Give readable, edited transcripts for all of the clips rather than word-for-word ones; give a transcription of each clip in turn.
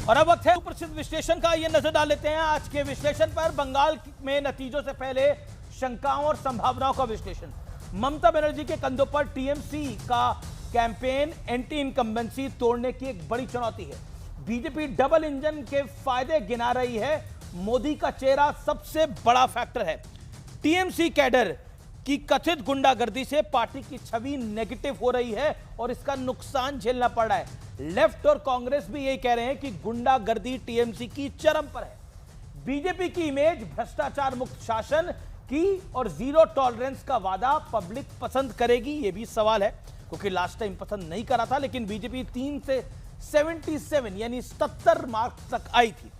और अब वक्त है प्रसिद्ध विश्लेषण का। ये नजर डाल लेते हैं आज के विश्लेषण पर। बंगाल में नतीजों से पहले शंकाओं और संभावनाओं का विश्लेषण। ममता बनर्जी के कंधों पर टीएमसी का कैंपेन एंटी इनकम्बेंसी तोड़ने की एक बड़ी चुनौती है। बीजेपी डबल इंजन के फायदे गिना रही है। मोदी का चेहरा सबसे बड़ा फैक्टर है। टीएमसी कैडर की कथित गुंडागर्दी से पार्टी की छवि नेगेटिव हो रही है और इसका नुकसान झेलना पड़ रहा है। लेफ्ट और कांग्रेस भी यही कह रहे हैं कि गुंडागर्दी टीएमसी की चरम पर है। बीजेपी की इमेज भ्रष्टाचार मुक्त शासन की और जीरो टॉलरेंस का वादा पब्लिक पसंद करेगी, यह भी सवाल है, क्योंकि लास्ट टाइम पसंद नहीं करा था। लेकिन बीजेपी 3 से 77 यानी 77 मार्क्स तक आई थी।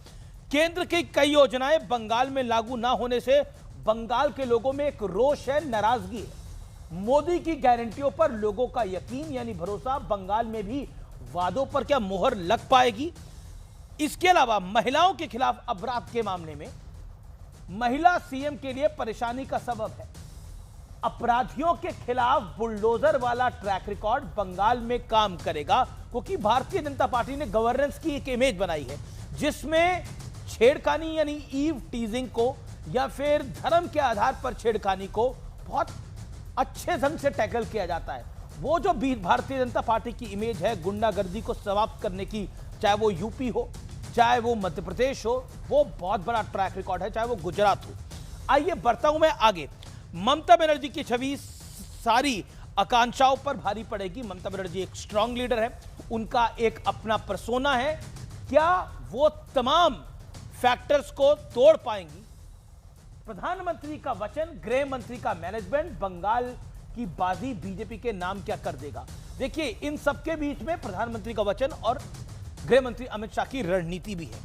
केंद्र की कई योजनाएं बंगाल में लागू ना होने से बंगाल के लोगों में एक रोष है, नाराजगी है। मोदी की गारंटियों पर लोगों का यकीन यानी भरोसा। बंगाल में भी वादों पर क्या मोहर लग पाएगी? इसके अलावा महिलाओं के खिलाफ अपराध के मामले में महिला सीएम के लिए परेशानी का सबब है। अपराधियों के खिलाफ बुलडोजर वाला ट्रैक रिकॉर्ड बंगाल में काम करेगा, क्योंकि भारतीय जनता पार्टी ने गवर्नेंस की एक इमेज बनाई है जिसमें छेड़खानी यानी ईव टीजिंग को या फिर धर्म के आधार पर छेड़खानी को बहुत अच्छे ढंग से टैकल किया जाता है। वो जो भारतीय जनता पार्टी की इमेज है गुंडागर्दी को समाप्त करने की, चाहे वो यूपी हो, चाहे वो मध्य प्रदेश हो, वो बहुत बड़ा ट्रैक रिकॉर्ड है, चाहे वो गुजरात हो। आइए बढ़ता हूं मैं आगे। ममता बनर्जी की छवि सारी आकांक्षाओं पर भारी पड़ेगी। ममता बनर्जी एक स्ट्रांग लीडर है, उनका एक अपना पर्सोना है। क्या वो तमाम फैक्टर्स को तोड़ पाएंगी? प्रधानमंत्री का वचन, गृह मंत्री का मैनेजमेंट, बंगाल की बाजी बीजेपी के नाम क्या कर देगा? देखिए, इन सबके बीच में प्रधानमंत्री का वचन और गृह मंत्री अमित शाह की रणनीति भी है।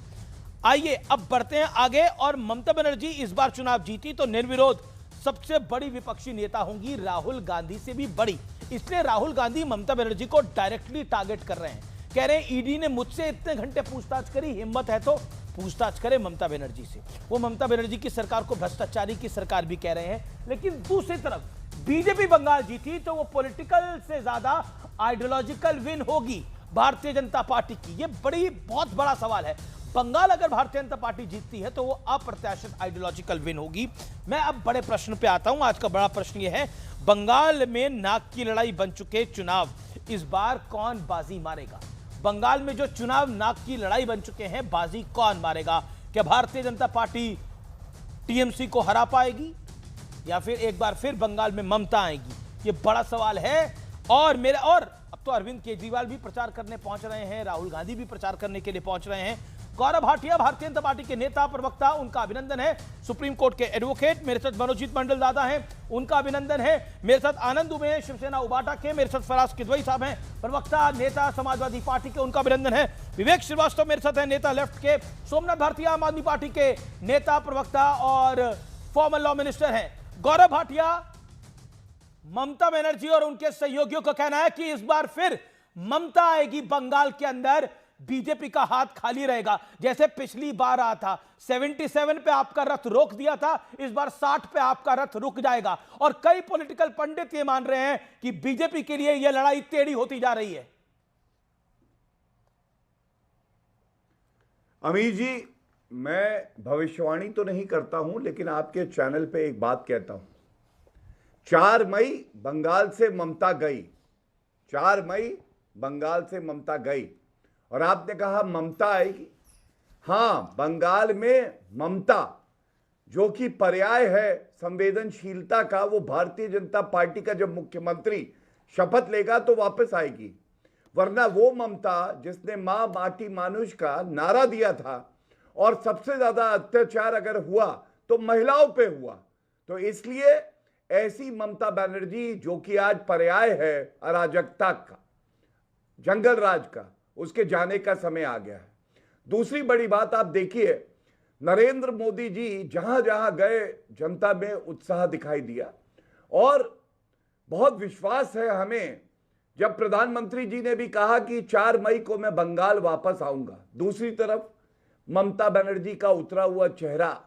आइए अब बढ़ते हैं आगे। और ममता बनर्जी इस बार चुनाव जीती तो निर्विरोध सबसे बड़ी विपक्षी नेता होंगी, राहुल गांधी से भी बड़ी। इसलिए राहुल गांधी ममता बनर्जी को डायरेक्टली टारगेट कर रहे हैं। कह रहे हैं ईडी ने मुझसे इतने घंटे पूछताछ करी, हिम्मत है तो पूछताछ करे ममता बनर्जी से। वो ममता बनर्जी की सरकार को भ्रष्टाचारी की सरकार भी कह रहे हैं। लेकिन दूसरी तरफ बीजेपी बंगाल जीती तो वो पॉलिटिकल से ज्यादा आइडियोलॉजिकल विन होगी भारतीय जनता पार्टी की। ये बहुत बड़ा सवाल है। बंगाल अगर भारतीय जनता पार्टी जीतती है तो वो अप्रत्याशित आइडियोलॉजिकल विन होगी। मैं अब बड़े प्रश्न पे आता हूं। आज का बड़ा प्रश्न ये है, बंगाल में नाक की लड़ाई बन चुके चुनाव, इस बार कौन बाजी मारेगा? बंगाल में जो चुनाव नाक की लड़ाई बन चुके हैं, बाजी कौन मारेगा? क्या भारतीय जनता पार्टी टीएमसी को हरा पाएगी या फिर एक बार फिर बंगाल में ममता आएगी? ये बड़ा सवाल है। और अब तो अरविंद केजरीवाल भी प्रचार करने पहुंच रहे हैं, राहुल गांधी भी प्रचार करने के लिए पहुंच रहे हैं। गौरव भाटिया भारतीय जनता पार्टी के नेता प्रवक्ता, उनका अभिनंदन है। सुप्रीम कोर्ट के एडवोकेट मेरे साथ मनोजीत मंडल दादा हैं, उनका अभिनंदन है। मेरे साथ आनंद दुबे हैं शिवसेना उबाटा के, मेरे साथ फराज किदवई साहब हैं प्रवक्ता नेता समाजवादी पार्टी के, उनका अभिनंदन है। विवेक श्रीवास्तव मेरे साथ हैं नेता लेफ्ट के। सोमनाथ भारती आम आदमी पार्टी के नेता प्रवक्ता और फॉर्मर लॉ मिनिस्टर हैं। गौरव भाटिया, ममता बनर्जी और उनके सहयोगियों का कहना है कि इस बार फिर ममता आएगी बंगाल के अंदर, बीजेपी का हाथ खाली रहेगा। जैसे पिछली बार आ था 77 पे आपका रथ रोक दिया था, इस बार 60 पे आपका रथ रुक जाएगा। और कई पॉलिटिकल पंडित ये मान रहे हैं कि बीजेपी के लिए यह लड़ाई टेढ़ी होती जा रही है। अमीर जी, मैं भविष्यवाणी तो नहीं करता हूं, लेकिन आपके चैनल पे एक बात कहता हूं। 4 मई बंगाल से ममता गई, 4 मई बंगाल से ममता गई, और आपने कहा ममता आएगी। हां, बंगाल में ममता जो कि पर्याय है संवेदनशीलता का, वो भारतीय जनता पार्टी का जब मुख्यमंत्री शपथ लेगा तो वापस आएगी। वरना वो ममता जिसने मां माटी मानुष का नारा दिया था, और सबसे ज्यादा अत्याचार अगर हुआ तो महिलाओं पे हुआ, तो इसलिए ऐसी ममता बनर्जी जो कि आज पर्याय है अराजकता का, जंगल राज का, उसके जाने का समय आ गया है। दूसरी बड़ी बात आप देखिए, नरेंद्र मोदी जी जहां जहां गए जनता में उत्साह दिखाई दिया, और बहुत विश्वास है हमें जब प्रधानमंत्री जी ने भी कहा कि 4 मई को मैं बंगाल वापस आऊंगा। दूसरी तरफ ममता बनर्जी का उतरा हुआ चेहरा,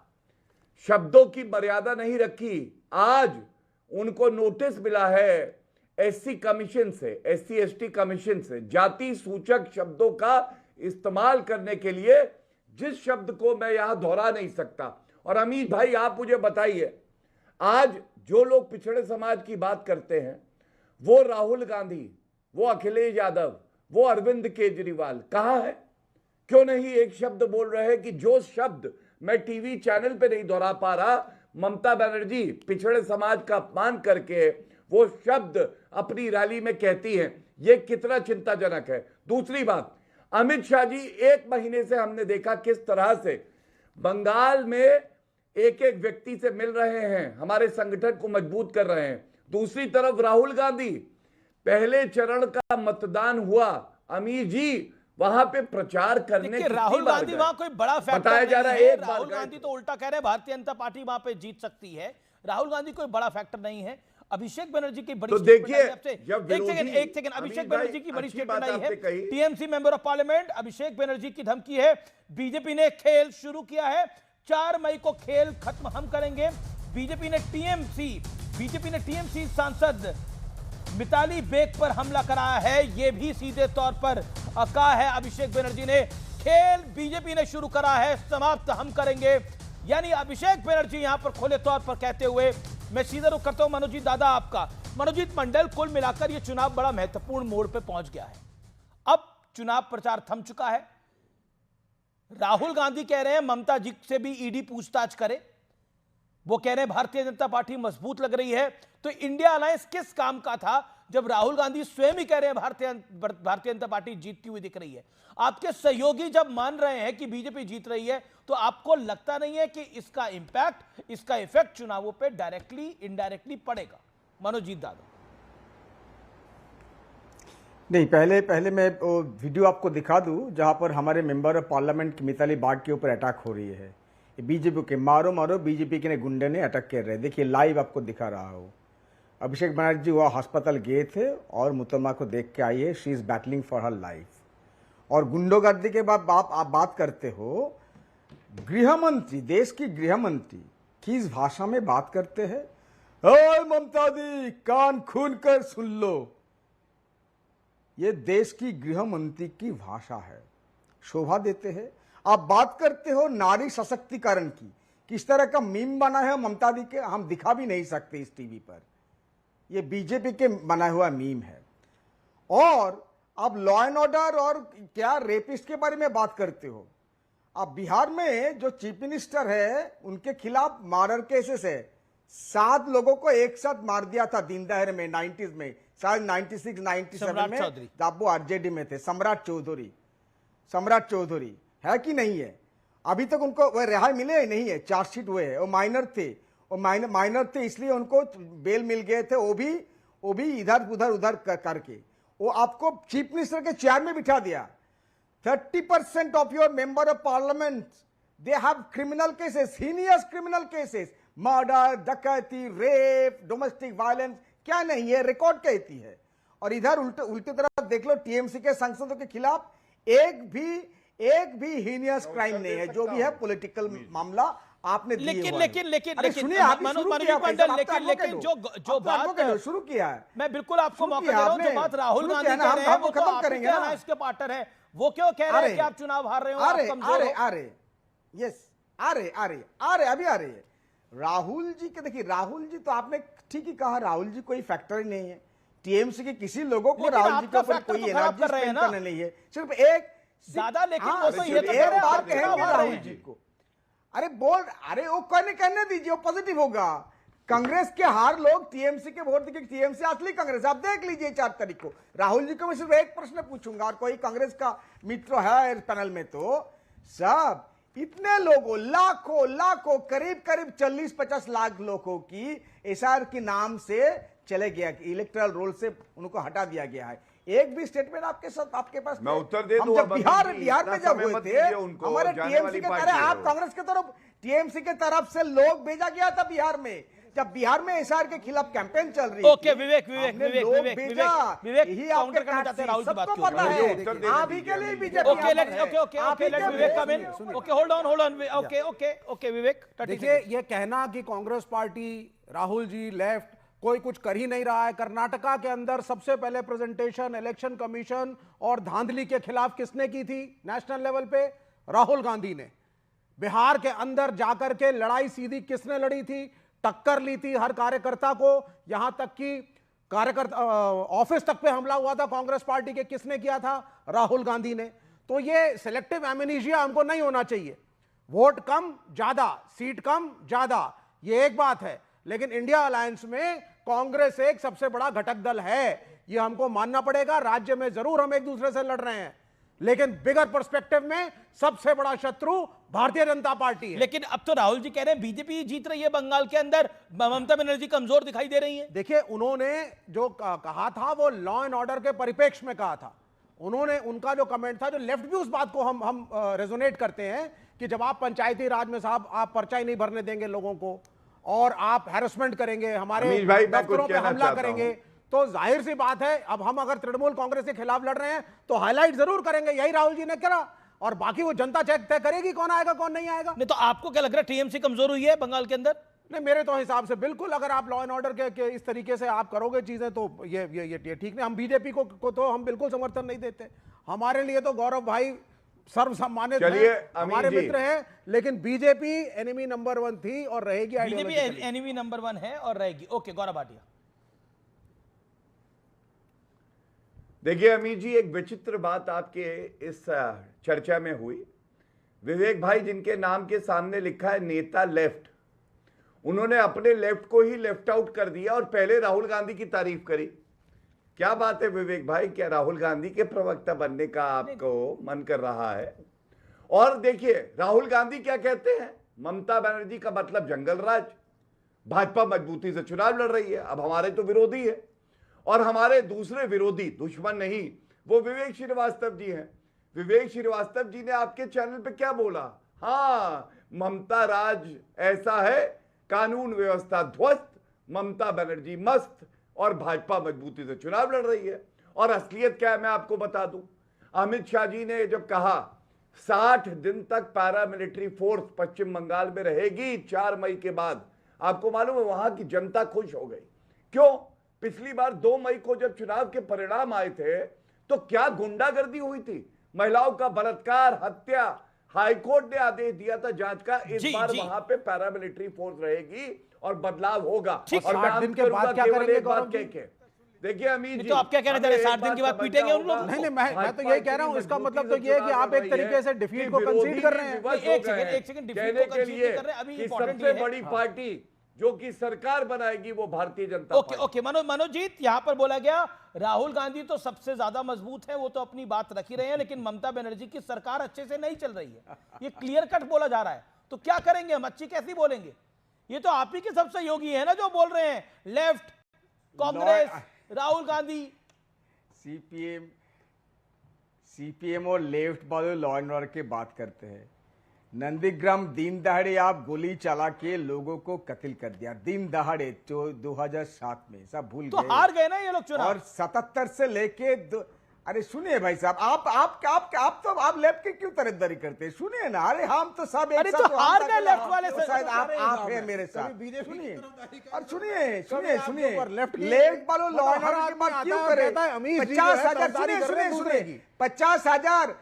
शब्दों की मर्यादा नहीं रखी। आज उनको नोटिस मिला है एससी कमीशन से, एससी एसटी कमीशन से, जाति सूचक शब्दों का इस्तेमाल करने के लिए जिस शब्द को मैं यहां दोहरा नहीं सकता। और अमित भाई, आप मुझे बताइए, आज जो लोग पिछड़े समाज की बात करते हैं, वो राहुल गांधी, वो अखिलेश यादव, वो अरविंद केजरीवाल कहां है? क्यों नहीं एक शब्द बोल रहे हैं कि जो शब्द मैं टीवी चैनल पे नहीं दोहरा पा रहा, ममता बनर्जी पिछड़े समाज का अपमान करके वो शब्द अपनी रैली में कहती हैं। ये कितना चिंताजनक है। दूसरी बात, अमित शाह जी 1 महीने से हमने देखा किस तरह से बंगाल में एक एक व्यक्ति से मिल रहे हैं, हमारे संगठन को मजबूत कर रहे हैं। दूसरी तरफ राहुल गांधी, पहले चरण का मतदान हुआ, अमीर जी वहां पे प्रचार करने की राहुल गांधी वहां कोई बड़ा फैक्टर बताया जा रहा है। एक बार राहुल गांधी तो उल्टा कह रहे हैं भारतीय जनता पार्टी वहां पे जीत सकती है। राहुल गांधी कोई बड़ा फैक्टर नहीं है। अभिषेक बनर्जी की बड़ी तो देखिए, एक सेकंड अभिषेक बनर्जी की बड़ी स्टेटमेंट आई है। TMC member of parliament Abhishek Banerjee की धमकी है, बीजेपी ने खेल शुरू किया है, 4 मई को खेल खत्म हम करेंगे। बीजेपी ने टीएमसी सांसद मिताली बेग पर हमला कराया है, यह भी सीधे तौर पर कहा है अभिषेक बनर्जी ने, खेल बीजेपी ने शुरू करा है, समाप्त हम करेंगे। यानी अभिषेक बनर्जी यहां पर खुले तौर पर कहते हुए, मैं सीधा रुख करता हूं मनोजीत दादा आपका। मनोजीत मंडल, कुल मिलाकर यह चुनाव बड़ा महत्वपूर्ण मोड़ पे पहुंच गया है। अब चुनाव प्रचार थम चुका है। राहुल गांधी कह रहे हैं ममता जी से भी ईडी पूछताछ करे। वो कह रहे हैं भारतीय जनता पार्टी मजबूत लग रही है। तो इंडिया अलायंस किस काम का था जब राहुल गांधी स्वयं ही कह रहे हैं भारतीय जनता पार्टी जीतती हुई दिख रही है? आपके सहयोगी जब मान रहे हैं कि बीजेपी जीत रही है, तो आपको लगता नहीं है कि इसका इंपैक्ट, इसका इफेक्ट चुनावों पे डायरेक्टली इनडायरेक्टली पड़ेगा? मनोजीत दादा। नहीं, पहले मैं वो वीडियो आपको दिखा दूं जहां पर हमारे मेंबर ऑफ पार्लियामेंट की मिताली बाग के ऊपर अटैक हो रही है। बीजेपी के मारो मारो, बीजेपी के गुंडे ने अटैक कर रहे। देखिए, लाइव आपको दिखा रहा हूँ। अभिषेक बनर्जी वह अस्पताल गए थे और मुतम्मा को देख के आई है। She is battling for her life. और गुंडोगर्दी के बाद आप बात करते हो, गृहमंत्री, देश की गृहमंत्री किस भाषा में बात करते हैं? ओए ममता दी, कान खून कर सुन लो। ये देश की गृहमंत्री की भाषा है, शोभा देते हैं। आप बात करते हो नारी सशक्तिकरण की, किस तरह का मीम बना है ममता दी के, हम दिखा भी नहीं सकते इस टीवी पर। ये बीजेपी के बना हुआ मीम है। और आप लॉ एंड ऑर्डर और क्या रेपिस्ट के बारे में बात करते हो। आप बिहार में जो चीफ मिनिस्टर है उनके खिलाफ मर्डर केसेस है। 7 लोगों को एक साथ मार दिया था दिन दहाड़े में 90s में, शायद 96 97 में, जब वो आरजेडी में थे। सम्राट चौधरी है कि नहीं है? अभी तक उनको वो रिहाई मिले नहीं है, चार्जशीट हुए है। वो माइनर थे इसलिए उनको बेल मिल गए थे। वो भी इधर उधर करके वो आपको चीफ मिनिस्टर के चेयर में बिठा दिया। 30% of your member of parliament they have criminal cases, heinous criminal cases, murder, डकैती, रेप, डोमेस्टिक वायलेंस, क्या नहीं है, रिकॉर्ड कहती है। और इधर उल्टी तरफ देख लो, टीएमसी के सांसदों के खिलाफ एक भी हीनियस क्राइम नहीं है। जो भी है पॉलिटिकल मामला आपने लेकिन जो बात शुरू किया है, मैं बिल्कुल आपको मौका दे रहा हूं। जो बात राहुल गांधी कह रहे हैं वो तो खत्म करेंगे ना, इसके पार्टनर है। वो क्यों कह रहे हैं कि आप चुनाव हार रहे हो, आप कमजोर हो? अभी आ रही है राहुल जी के। देखिए, राहुल जी तो आपने ठीक ही कहा, राहुल जी कोई फैक्टर ही नहीं है। टीएमसी के किसी लोगों को राहुल जी के ऊपर कोई एनर्जी स्पेंड करने नहीं है, सिर्फ एक ज्यादा। लेकिन वो तो ये तो कह रहे हैं राहुल जी को, अरे वो कहने दीजिए, वो पॉजिटिव होगा। कांग्रेस के हार लोग टीएमसी के वोट देंगे। टीएमसी असली कांग्रेस, आप देख लीजिए 4 तारीख को। राहुल जी को मैं सिर्फ एक प्रश्न पूछूंगा, और कोई कांग्रेस का मित्र है इस पैनल में तो सब इतने लोगों, लाखों करीब 40-50 लाख लोगों की एसआर के नाम से चले गया, इलेक्टोरल रोल से उनको हटा दिया गया है। एक भी स्टेटमेंट आपके पास? मैं उत्तर दे दूं। जब बिहार में जब हुए थे हमारे टीएमसी के तरफ, आप कांग्रेस के तरफ टीएमसी के तरफ से लोग भेजा गया था बिहार में, जब बिहार में एसआर के खिलाफ कैंपेन चल रही थी। ओके, विवेक काउंटर करना चाहते हैं राहुल की बात को। अभी के लिए BJP. Okay, let Vivek come in. Okay, hold on. Okay Vivek, देखिए, ये कहना कि कांग्रेस पार्टी, राहुल जी लेफ्ट कोई कुछ कर ही नहीं रहा है। कर्नाटका के अंदर सबसे पहले प्रेजेंटेशन इलेक्शन कमीशन और धांधली के खिलाफ किसने की थी नेशनल लेवल पे? राहुल गांधी ने। बिहार के अंदर जाकर के लड़ाई सीधी किसने लड़ी थी? टक्कर ली थी हर कार्यकर्ता को, यहां तक कि कार्यकर्ता ऑफिस तक पे हमला हुआ था कांग्रेस पार्टी के, किसने किया था? राहुल गांधी ने। तो ये सिलेक्टिव एमनेशिया हमको नहीं होना चाहिए। वोट कम ज्यादा, सीट कम ज्यादा, ये एक बात है, लेकिन इंडिया अलायंस में कांग्रेस एक सबसे बड़ा घटक दल है, ये हमको मानना पड़ेगा। राज्य में जरूर हम एक दूसरे से लड़ रहे हैं, लेकिन बिगर पर्सपेक्टिव में सबसे बड़ा शत्रु भारतीय जनता पार्टी है। लेकिन अब तो राहुल जी कह रहे हैं बीजेपी जीत रही है बंगाल के अंदर, ममता बनर्जी कमजोर दिखाई दे रही है। देखिए, उन्होंने जो कहा था वो लॉ एंड ऑर्डर के परिप्रेक्ष्य में कहा था। उन्होंने, उनका जो कमेंट था, जो लेफ्ट भी उस बात को हम रेजोनेट करते हैं कि जब आप पंचायती राज में साहब आप पर्चा ही नहीं भरने देंगे लोगों को और आप हैरेसमेंट करेंगे, हमारे दफ्तरों पे हमला करेंगे, तो जाहिर सी बात है अब हम अगर तृणमूल कांग्रेस के खिलाफ लड़ रहे हैं तो हाईलाइट जरूर करेंगे। यही राहुल जी ने करा, और बाकी वो जनता तय करेगी कौन आएगा कौन नहीं आएगा। नहीं तो आपको क्या लग रहा है टीएमसी कमजोर हुई है बंगाल के अंदर? नहीं, मेरे तो हिसाब से बिल्कुल, अगर आप लॉ एंड ऑर्डर के इस तरीके से आप करोगे चीजें तो ये ठीक नहीं। हम बीजेपी को तो हम बिल्कुल समर्थन नहीं देते। हमारे लिए तो गौरव भाई सर्वसम्मानित है, हमारे मित्र हैं, लेकिन बीजेपी एनिमी नंबर 1 थी और रहेगी। बीजेपी एनिमी नंबर 1 है और रहेगी। ओके, गौरव भाटिया। देखिए अमीर जी, एक विचित्र बात आपके इस चर्चा में हुई। विवेक भाई, जिनके नाम के सामने लिखा है नेता लेफ्ट, उन्होंने अपने लेफ्ट को ही लेफ्ट आउट कर दिया और पहले राहुल गांधी की तारीफ करी। क्या बात है विवेक भाई, क्या राहुल गांधी के प्रवक्ता बनने का आपको मन कर रहा है? और देखिए राहुल गांधी क्या कहते हैं, ममता बनर्जी का मतलब जंगल राज, भाजपा मजबूती से चुनाव लड़ रही है। अब हमारे तो विरोधी है, और हमारे दूसरे विरोधी, दुश्मन नहीं, वो विवेक श्रीवास्तव जी हैं। विवेक श्रीवास्तव जी ने आपके चैनल पे क्या बोला? हाँ, ममता राज ऐसा है, कानून व्यवस्था ध्वस्त, ममता बनर्जी मस्त और भाजपा मजबूती से चुनाव लड़ रही है। और असलियत क्या है मैं आपको बता दूं। अमित शाह जी ने जब कहा 60 दिन तक पैरामिलिट्री फोर्स पश्चिम बंगाल में रहेगी 4 मई के बाद, आपको मालूम है वहां की जनता खुश हो गई। क्यों? पिछली बार 2 मई को जब चुनाव के परिणाम आए थे तो क्या गुंडागर्दी हुई थी, महिलाओं का बलात्कार, हत्या। हाईकोर्ट ने आदेश दिया था जांच का। इस बार वहां पे पैरामिलिट्री फोर्स रहेगी और बदलाव होगा। और 60 दिन के बाद क्या करेंगे गौरव जी? देखिए अमीर जी, तो आप क्या कहना चाह रहे हैं, 60 दिन के बाद पीटेंगे उन लोग? नहीं, मैं तो यही कह रहा हूं, इसका मतलब तो ये है कि आप एक तरीके से डिफीट को कंसीड कर रहे हैं। एक सेकंड डिफीट को कंसीड कर रहे हैं। अभी इंपॉर्टेंट सबसे बड़ी पार्टी जो कि सरकार बनाएगी वो भारतीय जनता पार्टी। ओके, मनोजीत, यहां पर बोला गया राहुल गांधी तो सबसे ज्यादा मजबूत है, वो तो अपनी बात रख ही रहे हैं, लेकिन ममता बनर्जी की सरकार अच्छे से नहीं चल रही है, ये क्लियर कट बोला जा रहा है। तो क्या करेंगे हम, अच्छी कैसी बोलेंगे? ये तो आप ही के सब सहयोगी है ना जो बोल रहे हैं, लेफ्ट, कांग्रेस, राहुल गांधी। सीपीएम और लेफ्ट वाले लॉ एंड ऑर्डर की बात करते हैं। नंदीग्राम दिन दहाड़े आप गोली चला के लोगों को कत्ल कर दिया, दिन दहाड़े, जो 2007 में, सब भूल तो गए। हार गए ना ये लोग चुनाव। और 77 से लेके अरे सुनिए भाई साहब, आप लेफ्ट की क्यों तरफदारी करते हैं? सुनिए ना, अरे हम तो सब एक अरे साथ तो हार गए लेफ्ट वाले से। शायद आप हैं मेरे साथ। सुनिए और सुनिए लेफ्ट वालों लॉ एंड ऑर्डर की बात क्यों करें? 50,000 सुनिए 50,000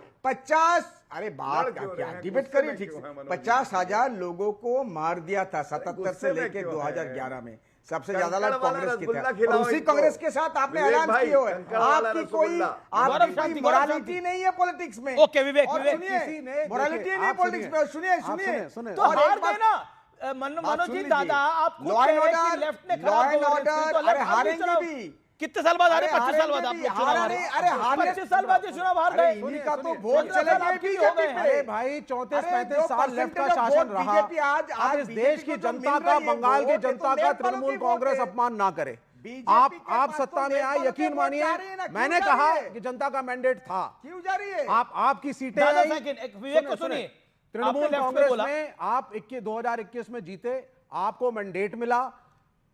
अरे बात क्या डिबेट करिए ठीक से। 50,000 लोगों को मार दिया था 77 से लेके 2011 में। सबसे ज्यादा लोग कांग्रेस के थे, और उसी कांग्रेस के साथ आपने ऐलान किया है। आपकी कोई मोरालिटी नहीं है पॉलिटिक्स में। ओके विवेक, सुनिए, मोरालिटी नहीं पॉलिटिक्स में। सुनिए तो हार गए ना मनोजीत दादा। आप लॉ एंड ऑर्डर, अरे हारेंगे भी। कितने साल बाद हारे? 25 साल बाद आप लोग चुनाव हारे। अरे 25 साल बाद ये चुनाव हार गए। इन्हीं का तो वोट चले गए बीजेपी पे। अरे भाई 34-35 साल लेफ्ट का शासन रहा। आज इस देश की जनता का, बंगाल की जनता का तृणमूल कांग्रेस अपमान ना करे। आप सत्ता में आए, यकीन मानिए, मैंने कहा कि जनता का मैंडेट था। क्यों जा रही है? आपकी सीटें आई। विवेक को सुनिए, तृणमूल कांग्रेस में आप 2021 में जीते, आपको मैंडेट मिला,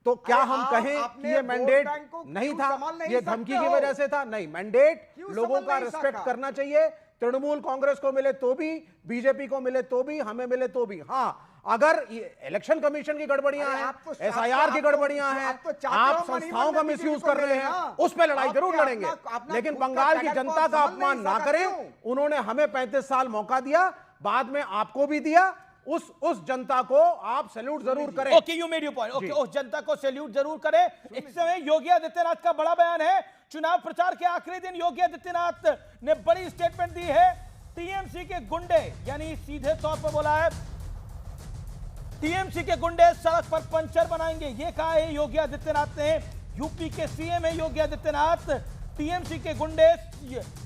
तो क्या हम कहें कि ये मैंडेट नहीं था, ये धमकी की वजह से था? नहीं, मैंडेट लोगों का रिस्पेक्ट करना चाहिए। तृणमूल कांग्रेस को मिले तो भी, बीजेपी को मिले तो भी, हमें मिले तो भी। हाँ, अगर इलेक्शन कमीशन की गड़बड़ियां हैं, एसआईआर की गड़बड़ियां हैं, आप संस्थाओं का मिसयूज कर रहे हैं, उस पर लड़ाई जरूर लड़ेंगे, लेकिन बंगाल की जनता का अपमान ना करें। उन्होंने हमें 35 साल मौका दिया, बाद में आपको भी दिया, उस जनता को आप सैल्यूट जरूर करें। Okay, you made your point. Okay, उस जनता को सैल्यूट जरूर करें। इस समय योगी आदित्यनाथ का बड़ा बयान है। चुनाव प्रचार के आखिरी दिन योगी आदित्यनाथ ने बड़ी स्टेटमेंट दी है। टीएमसी के गुंडे, यानी सीधे तौर पर बोला है टीएमसी के गुंडे सड़क पर पंचर बनाएंगे, ये कहा है योगी आदित्यनाथ ने। यूपी के सीएम है योगी आदित्यनाथ। टीएमसी के गुंडे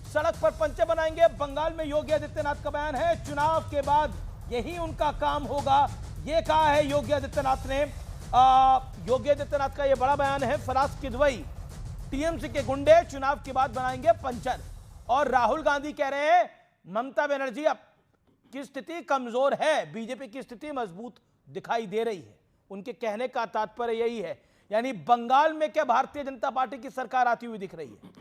सड़क पर पंचर बनाएंगे, बंगाल में योगी आदित्यनाथ का बयान है। चुनाव के बाद यही उनका काम होगा, ये कहा है योगी आदित्यनाथ ने। योगी आदित्यनाथ का यह बड़ा बयान है। फराज किदवई, टीएमसी के गुंडे चुनाव के बाद बनाएंगे पंचर। और राहुल गांधी कह रहे हैं ममता बनर्जी अब की स्थिति कमजोर है, बीजेपी की स्थिति मजबूत दिखाई दे रही है। उनके कहने का तात्पर्य यही है, यानी बंगाल में क्या भारतीय जनता पार्टी की सरकार आती हुई दिख रही है?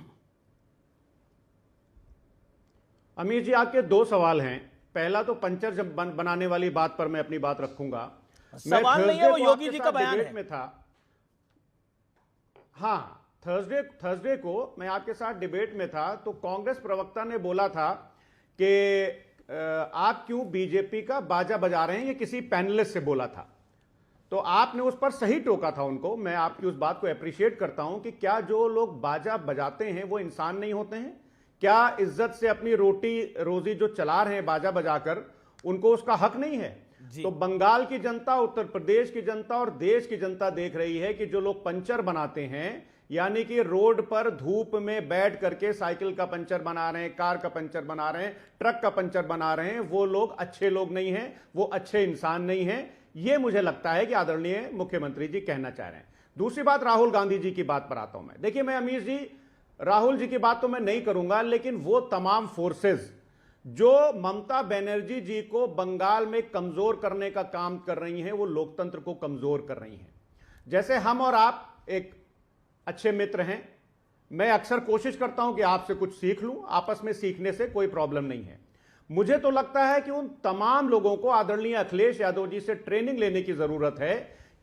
अमीर जी, आपके दो सवाल हैं। पहला तो पंचर जब बनाने वाली बात पर मैं अपनी बात रखूंगा। सवाल नहीं है, वो योगी जी का बयान है। में था। हाँ, थर्सडे को मैं आपके साथ डिबेट में था, तो कांग्रेस प्रवक्ता ने बोला था कि आप क्यों बीजेपी का बाजा बजा रहे हैं, ये किसी पैनलिस्ट से बोला था। तो आपने उस पर सही टोका था उनको। मैं आपकी उस बात को अप्रिशिएट करता हूं कि क्या जो लोग बाजा बजाते हैं वो इंसान नहीं होते हैं? क्या इज्जत से अपनी रोटी रोजी जो चला रहे हैं बाजा बजाकर, उनको उसका हक नहीं है? तो बंगाल की जनता, उत्तर प्रदेश की जनता और देश की जनता देख रही है कि जो लोग पंचर बनाते हैं, यानी कि रोड पर धूप में बैठ करके साइकिल का पंचर बना रहे हैं, कार का पंचर बना रहे हैं, ट्रक का पंचर बना रहे हैं, वो लोग अच्छे लोग नहीं हैं, वो अच्छे इंसान नहीं हैं। ये मुझे लगता है कि आदरणीय मुख्यमंत्री जी कहना चाह रहे हैं। दूसरी बात, राहुल गांधी जी की बात पर आता हूं मैं। देखिए, मैं अमीर जी, राहुल जी की बात तो मैं नहीं करूंगा, लेकिन वो तमाम फोर्सेस जो ममता बनर्जी जी को बंगाल में कमजोर करने का काम कर रही हैं, वो लोकतंत्र को कमजोर कर रही हैं। जैसे हम और आप एक अच्छे मित्र हैं, मैं अक्सर कोशिश करता हूं कि आपसे कुछ सीख लूं, आपस में सीखने से कोई प्रॉब्लम नहीं है। मुझे तो लगता है कि उन तमाम लोगों को आदरणीय अखिलेश यादव जी से ट्रेनिंग लेने की जरूरत है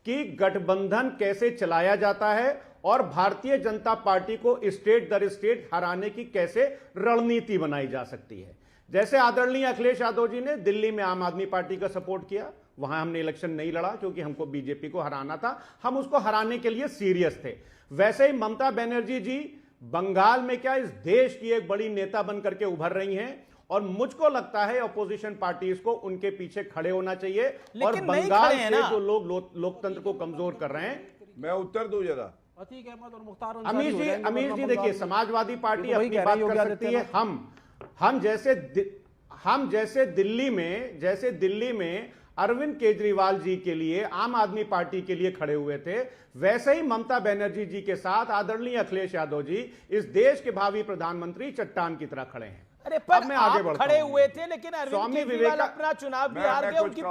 कि गठबंधन कैसे चलाया जाता है और भारतीय जनता पार्टी को स्टेट दर स्टेट हराने की कैसे रणनीति बनाई जा सकती है। जैसे आदरणीय अखिलेश यादव जी ने दिल्ली में आम आदमी पार्टी का सपोर्ट किया, वहां हमने इलेक्शन नहीं लड़ा क्योंकि हमको बीजेपी को हराना था, हम उसको हराने के लिए सीरियस थे। वैसे ही ममता बनर्जी जी बंगाल में क्या इस देश की एक बड़ी नेता बनकर के उभर रही हैं, और मुझको लगता है अपोजिशन पार्टीज को उनके पीछे खड़े होना चाहिए। और बंगाल से जो लोग लोकतंत्र को कमजोर कर रहे हैं, मैं उत्तर दूं जरा। अतीक अहमद और मुख्तार अमीर जी देखिए, समाजवादी पार्टी अपनी बात कर सकती है। हम जैसे दिल्ली में अरविंद केजरीवाल जी के लिए, आम आदमी पार्टी के लिए खड़े हुए थे, वैसे ही ममता बनर्जी जी के साथ आदरणीय अखिलेश यादव जी इस देश के भावी प्रधानमंत्री चट्टान की तरह खड़े हैं। अरे पर मैं आगे आप खड़े हुए थे, लेकिन अरविंद केजरीवाल अपना चुनाव भी हार गए, उनकी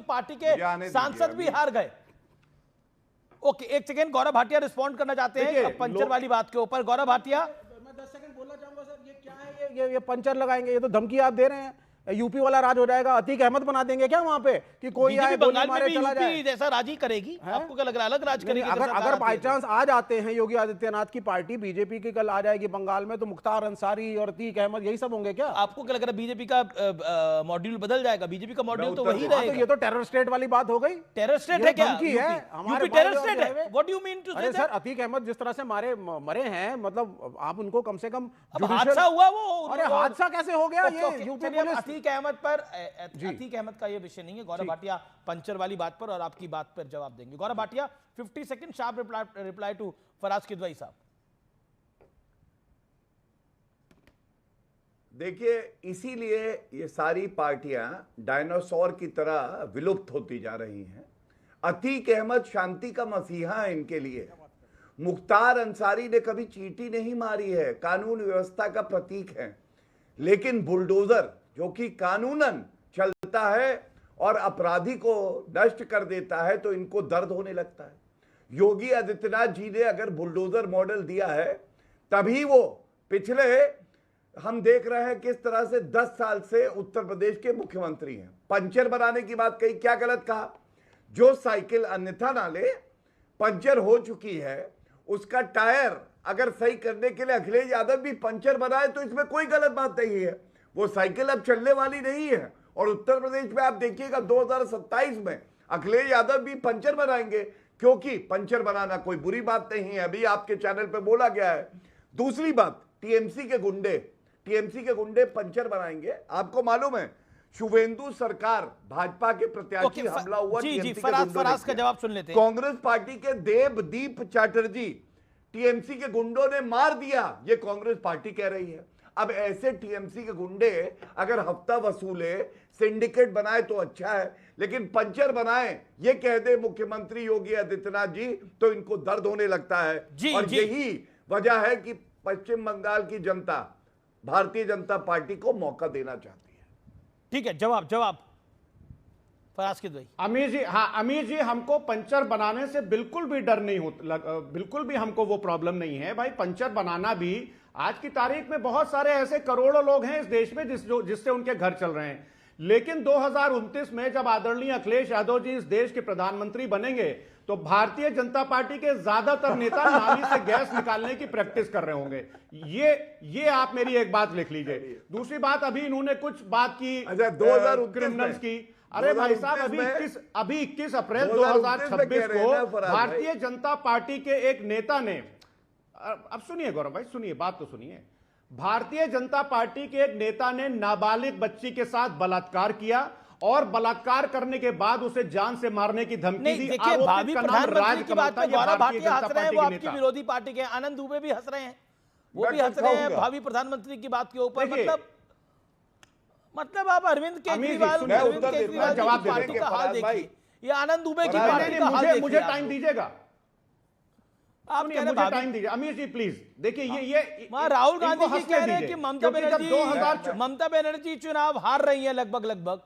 पार्टी के सांसद भी हार गए। ओके, एक सेकेंड, गौरव भाटिया रिस्पॉन्ड करना चाहते हैं पंचर वाली बात के ऊपर। गौरव भाटिया, मैं 10 सेकंड बोलना चाहूंगा सर। ये क्या है? ये पंचर लगाएंगे, ये तो धमकी आप दे रहे हैं। यूपी वाला राज हो जाएगा, अतीक अहमद बना देंगे क्या वहां पे कि कोई आए गोली मारे चला जाए? जैसा राजी करेगी, आपको क्या लग रहा है? अलग राज करेगी? अगर बाय चांस आ जाते हैं योगी आदित्यनाथ की पार्टी, बीजेपी की कल आ जाएगी बंगाल में, तो मुख्तार अंसारी और अतीक अहमद यही सब होंगे क्या? आपको क्या लग रहा है बीजेपी का मॉड्यूल बदल जाएगा? बीजेपी का मॉड्यूल तो वही रहेगा। ये तो टेरर स्टेट वाली बात हो गई। टेरर स्टेट है क्या? हमारे टेरर स्टेट है। What do you mean to say? Sir, Atiq Ahmed जिस तरह से मरे हैं, मतलब आप उनको कम से कम हादसा हुआ वो। अरे हादसा कैसे हो गया? ये यूपी पुलिस अतीक अहमद पर, अतीक अहमद का ये विषय नहीं है। गौरव भाटिया पंचर वाली बात पर और आपकी बात पर जवाब देंगे। Gaurav Bhatia, 50 second sharp reply to Faraz Kidwai साहब। देखिए, इसीलिए ये सारी पार्टियां डायनासोर की तरह विलुप्त होती जा रही हैं। अतीक अहमद शांति का मसीहा है इनके लिए। मुख्तार अंसारी ने कभी चींटी नहीं मारी है, कानून व्यवस्था का प्रतीक है। लेकिन बुलडोजर जो कि कानूनन चलता है और अपराधी को नष्ट कर देता है, तो इनको दर्द होने लगता है। योगी आदित्यनाथ जी ने अगर बुलडोजर मॉडल दिया है, तभी वो पिछले हम देख रहे हैं किस तरह से 10 साल से उत्तर प्रदेश के मुख्यमंत्री हैं। पंचर बनाने की बात कही, क्या गलत कहा? जो साइकिल अन्यथा ना ले, पंचर हो चुकी है, उसका टायर अगर सही करने के लिए अखिलेश यादव भी पंचर बनाए तो इसमें कोई गलत बात नहीं है। वो साइकिल अब चलने वाली नहीं है। और उत्तर प्रदेश में आप देखिएगा 2027 में अखिलेश यादव भी पंचर बनाएंगे, क्योंकि पंचर बनाना कोई बुरी बात नहीं है, अभी आपके चैनल पे बोला गया है। दूसरी बात, टीएमसी के गुंडे पंचर बनाएंगे। आपको मालूम है शुभेंदु सरकार भाजपा के प्रत्याशी हमला हुआ, जी फराज का जवाब सुन लेते हैं। कांग्रेस पार्टी के देवदीप चैटर्जी टीएमसी के गुंडों ने मार दिया, ये कांग्रेस पार्टी कह रही है। अब ऐसे टीएमसी के गुंडे अगर हफ्ता वसूले, सिंडिकेट बनाए तो अच्छा है, लेकिन पंचर बनाए ये कह दे मुख्यमंत्री योगी आदित्यनाथ जी तो इनको दर्द होने लगता है। और यही वजह है कि पश्चिम बंगाल की जनता भारतीय जनता पार्टी को मौका देना चाहती है। ठीक है, जवाब फराज के भाई। अमीर जी, हाँ अमीर जी, हमको पंचर बनाने से बिल्कुल भी डर नहीं होता, बिल्कुल भी हमको वो प्रॉब्लम नहीं है भाई। पंचर बनाना भी, आज की तारीख में बहुत सारे ऐसे करोड़ों लोग हैं इस देश में जिससे उनके घर चल रहे हैं। लेकिन 2029 में जब आदरणीय अखिलेश यादव जी इस देश के प्रधानमंत्री बनेंगे तो भारतीय जनता पार्टी के ज्यादातर नेता नाली से गैस निकालने की प्रैक्टिस कर रहे होंगे। ये आप मेरी एक बात लिख लीजिए। दूसरी बात, अभी इन्होंने कुछ बात की 2029 क्रिमिनल्स की। अरे भाई साहब, अभी 21 अप्रैल 2026 को भारतीय जनता पार्टी के एक नेता ने, अब सुनिए गौरव भाई, सुनिए, बात तो सुनिए। भारतीय जनता पार्टी के एक नेता ने नाबालिग बच्ची के साथ बलात्कार किया और बलात्कार करने के बाद उसे जान से मारने की धमकी दी। देखिए, भावी प्रधानमंत्री की बात पे गौरव भाटिया हंस रहे हैं, वो आपकी विरोधी पार्टी के आनंद दुबे भी हंस रहे हैं, वो भी हंस रहे हैं भावी प्रधानमंत्री की बात के ऊपर। मतलब आप अरविंद केजरीवाल जवाब पार्टी का हाल देखिए, ये आनंद दुबे की पार्टी का हाल देखिए। मुझे टाइम दीजिएगा, आप कह रहे मुझे टाइम दीजिए अमीर जी प्लीज। देखिए ये राहुल गांधी जी कह रहे हैं कि ममता बनर्जी चुनाव हार रही है लगभग।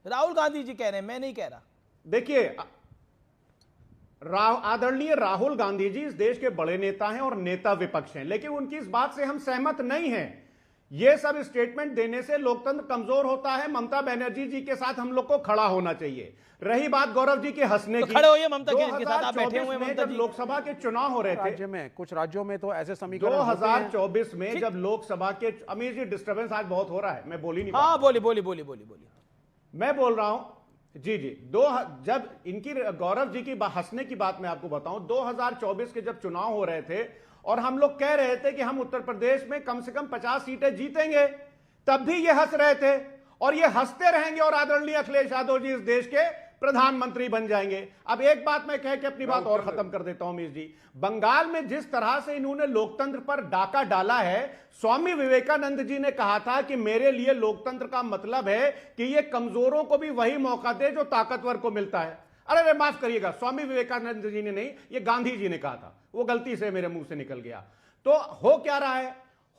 राहुल गांधी जी कह रहे हैं, मैं नहीं कह रहा। देखिए, आदरणीय राहुल गांधी जी इस देश के बड़े नेता हैं और नेता विपक्ष हैं, लेकिन उनकी इस बात से हम सहमत नहीं हैं। ये सब स्टेटमेंट देने से लोकतंत्र कमजोर होता है। ममता बनर्जी जी के साथ हम लोग को खड़ा होना चाहिए। रही बात गौरव जी के हंसने की, खड़े होइए ममता के साथ, आप बैठे हुए हैं। जब लोकसभा के चुनाव हो रहे थे राज्य में, कुछ राज्यों में तो ऐसे समीकरण 2024 में जब लोकसभा के, अमीर जी डिस्टर्बेंस आज बहुत हो रहा है, मैं बोली नहीं। हाँ बोली। मैं बोल रहा हूं जी। जब इनकी गौरव जी की हंसने की बात मैं आपको बताऊं, 2024 के जब चुनाव हो रहे थे और हम लोग कह रहे थे कि हम उत्तर प्रदेश में कम से कम 50 सीटें जीतेंगे, तब भी ये हंस रहे थे और ये हंसते रहेंगे और आदरणीय अखिलेश यादव जी इस देश के प्रधानमंत्री बन जाएंगे। अब एक बात मैं कह के अपनी बात और खत्म कर देता हूं अमीर जी। बंगाल में जिस तरह से इन्होंने लोकतंत्र पर डाका डाला है, स्वामी विवेकानंद जी ने कहा था कि मेरे लिए लोकतंत्र का मतलब है कि ये कमजोरों को भी वही मौका दे जो ताकतवर को मिलता है। अरे माफ करिएगा, स्वामी विवेकानंद जी ने नहीं, ये गांधी जी ने कहा था, वो गलती से मेरे मुंह से निकल गया। तो हो क्या रहा है?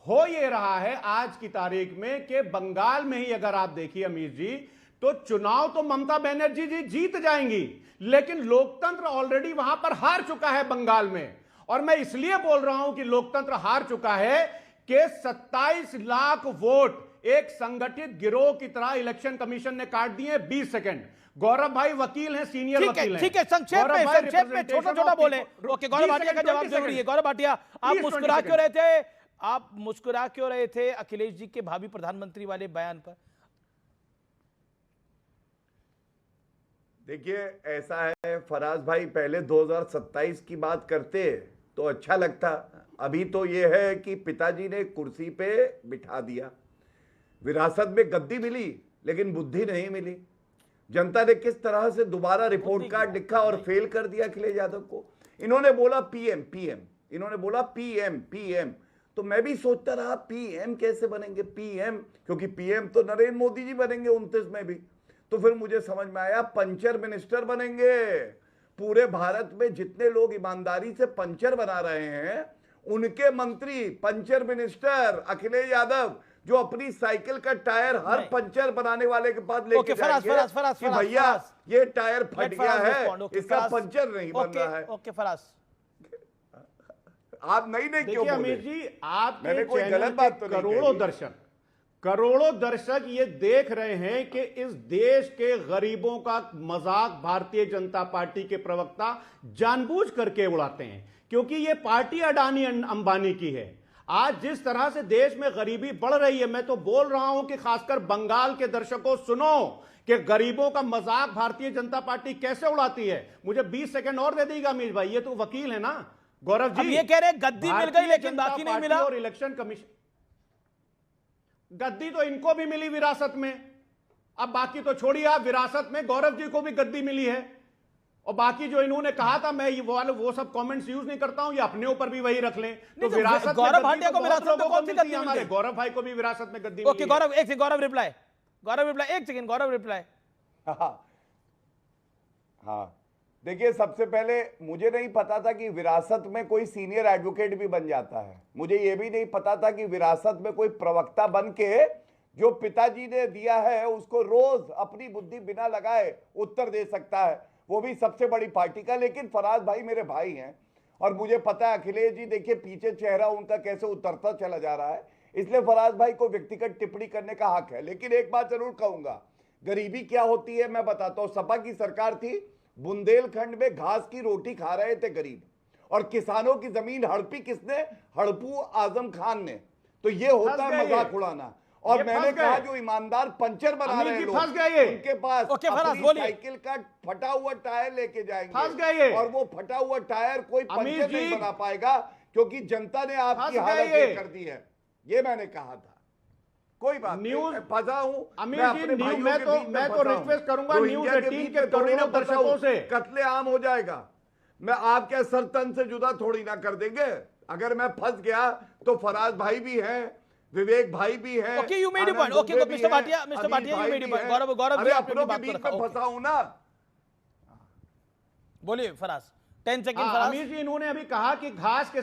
हो ये रहा है आज की तारीख में कि बंगाल में ही अगर आप देखिए अमीर जी, तो चुनाव तो ममता बनर्जी जी जीत जाएंगी, लेकिन लोकतंत्र ऑलरेडी वहां पर हार चुका है बंगाल में। और मैं इसलिए बोल रहा हूं कि लोकतंत्र हार चुका है कि 27 लाख वोट एक संगठित गिरोह की तरह इलेक्शन कमीशन ने काट दिए 20 सेकंड। गौरव भाई वकील हैं, सीनियर वकील हैं। ठीक है, संक्षेप में छोटा बोले। ओके, गौरव भाटिया का जवाब जरूरी है। गौरव भाटिया, आप मुस्कुरा क्यों रहे थे? आप मुस्कुरा क्यों रहे थे अखिलेश जी के भावी प्रधानमंत्री वाले बयान पर? देखिए, ऐसा है फराज भाई, पहले 2027 की बात करते तो अच्छा लगता। अभी तो ये है कि पिताजी ने कुर्सी पे बिठा दिया, विरासत में गद्दी मिली लेकिन बुद्धि नहीं मिली। जनता ने किस तरह से दोबारा रिपोर्ट कार्ड लिखा और फेल कर दिया अखिलेश यादव को। इन्होंने बोला पीएम, इन्होंने बोला पीएम। तो मैं भी सोचता रहा पीएम कैसे बनेंगे पीएम, क्योंकि पीएम तो नरेंद्र मोदी जी बनेंगे 29 में भी। तो फिर मुझे समझ में आया पंचर मिनिस्टर बनेंगे। पूरे भारत में जितने लोग ईमानदारी से पंचर बना रहे हैं उनके मंत्री पंचर मिनिस्टर अखिलेश यादव, जो अपनी साइकिल का टायर हर पंचर बनाने वाले के पास लेके जाएंगे कि भैया ये टायर फट गया है, इसका पंचर नहीं बन रहा है। ओके फराज, आप नहीं क्यों देखिए बोले? अमित जी, मैंने आपके कोई चैनल गलत के बात तो नहीं करोड़ों दर्शक ये देख रहे हैं कि इस देश के गरीबों का मजाक भारतीय जनता पार्टी के प्रवक्ता जानबूझ करके उड़ाते हैं, क्योंकि ये पार्टी अडानी अंबानी की है। आज जिस तरह से देश में गरीबी बढ़ रही है, मैं तो बोल रहा हूं कि खासकर बंगाल के दर्शकों सुनो कि गरीबों का मजाक भारतीय जनता पार्टी कैसे उड़ाती है। मुझे 20 सेकंड और दे दीजिएगा अमीश भाई, ये तो वकील है ना गौरव जी। अब ये कह रहे हैं गद्दी मिल गई लेकिन बाकी नहीं मिला। और इलेक्शन कमीशन, गद्दी तो इनको भी मिली विरासत में, अब बाकी तो छोड़िए, आप विरासत में गौरव जी को भी गद्दी मिली है। और बाकी जो इन्होंने कहा था, मैं वो सब कमेंट्स यूज नहीं करता हूं, ये अपने ऊपर भी वही रख लें। तो विरासत में गौरव भाटिया को विरासत में कौन सी गद्दी मिली? हमारे गौरव भाई को भी विरासत में गद्दी ओके गौरव, एक सेकंड गौरव रिप्लाई, एक सेकंड गौरव रिप्लाई। हाँ देखिए, सबसे पहले मुझे नहीं पता था कि विरासत में कोई सीनियर एडवोकेट भी बन जाता है। मुझे यह भी नहीं पता था कि विरासत में कोई प्रवक्ता बन के जो पिताजी ने दिया है उसको रोज अपनी बुद्धि बिना लगाए उत्तर दे सकता है, वो भी सबसे बड़ी पार्टी का। लेकिन फराज भाई मेरे भाई हैं और मुझे पता है अखिलेश जी, देखिए पीछे चेहरा उनका कैसे उतरता चला जा रहा है, इसलिए फराज भाई को व्यक्तिगत टिप्पणी करने का हक है। लेकिन एक बात जरूर कहूंगा, गरीबी क्या होती है मैं बताता हूं। सपा की सरकार थी, बुंदेलखंड में घास की रोटी खा रहे थे गरीब, और किसानों की जमीन हड़पी किसने? हड़पू आजम खान ने। तो ये होता है मजाक उड़ाना। और मैंने कहा जो ईमानदार पंचर बना रहे हैं लोग, उनके पास अपनी साइकिल का फटा हुआ टायर लेके जाएंगे, और वो फटा हुआ टायर कोई पंचर नहीं बना पाएगा, क्योंकि जनता ने आपकी हालत ये कर दी है। ये मैंने कहा था। कोई बात न्यूज फंसा हूं मैं तो रिक्वेस्ट करूंगा न्यूज 18 के करोड़ों दर्शकों से, कत्ले आम हो जाएगा। मैं आपके सर तन से जुदा थोड़ी ना कर देंगे। अगर मैं फंस गया तो फराज भाई भी हैं, विवेक भाई भी हैं। Okay you made point. Okay mister Bhatia you made point. Gaurav ji अपनों के बीच में फंसा हूं ना। बोलिए फराज, 10 सेकंड फराज। अमीर जी, इन्होंने अभी कहा कि घास के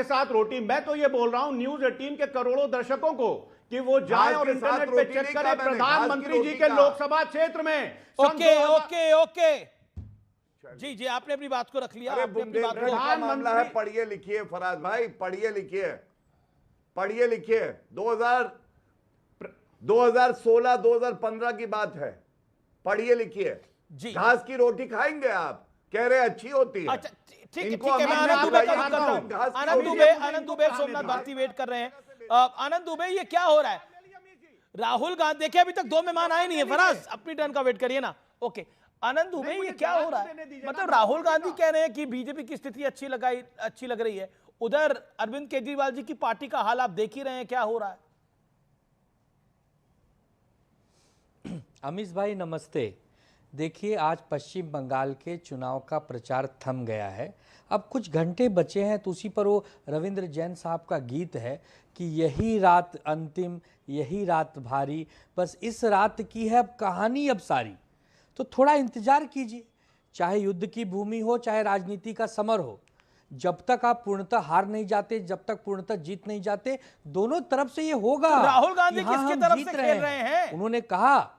साथ रोटी, मैं तो ये बोल रहा हूं न्यूज 18 के करोड़ों दर्शकों को कि वो जाएं और इंटरनेट पे चेक करें प्रधानमंत्री जी के लोकसभा क्षेत्र में। ओके जी आपने अपनी बात को रख लिया। का मामला है, पढ़िए लिखिए फराज भाई, पढ़िए लिखिए 2016-2015 की बात है, पढ़िए लिखिए। घास की रोटी खाएंगे आप, कह रहे अच्छी होती है। अच्छा ठीक है, मैं आनंद दुबे सोमनाथ भारती वेट कर रहे हैं। आनंद दुबे, ये क्या हो रहा है? राहुल गांधी, देखिए अभी तक 2 मेहमान आए नहीं है, फराज अपनी टर्न का वेट करिए ना। ओके आनंद दुबे, ये क्या हो रहा है? मतलब राहुल गांधी कह रहे हैं कि बीजेपी की स्थिति अच्छी लग रही है, उधर अरविंद केजरीवाल जी की पार्टी का हाल आप देख ही रहे हैं, क्या हो रहा है? अमीश भाई नमस्ते। देखिए, आज पश्चिम बंगाल के चुनाव का प्रचार थम गया है, अब कुछ घंटे बचे हैं, तो उसी पर वो रविंद्र जैन साहब का गीत है कि यही रात अंतिम, यही रात भारी, बस इस रात की है अब कहानी अब सारी। तो थोड़ा इंतजार कीजिए, चाहे युद्ध की भूमि हो, चाहे राजनीति का समर हो, जब तक आप पूर्णतः हार नहीं जाते, जब तक पूर्णतः जीत नहीं जाते, दोनों तरफ से ये होगा। तो राहुल गांधी किसकी तरफ से खेल रहे हैं? उन्होंने कहा,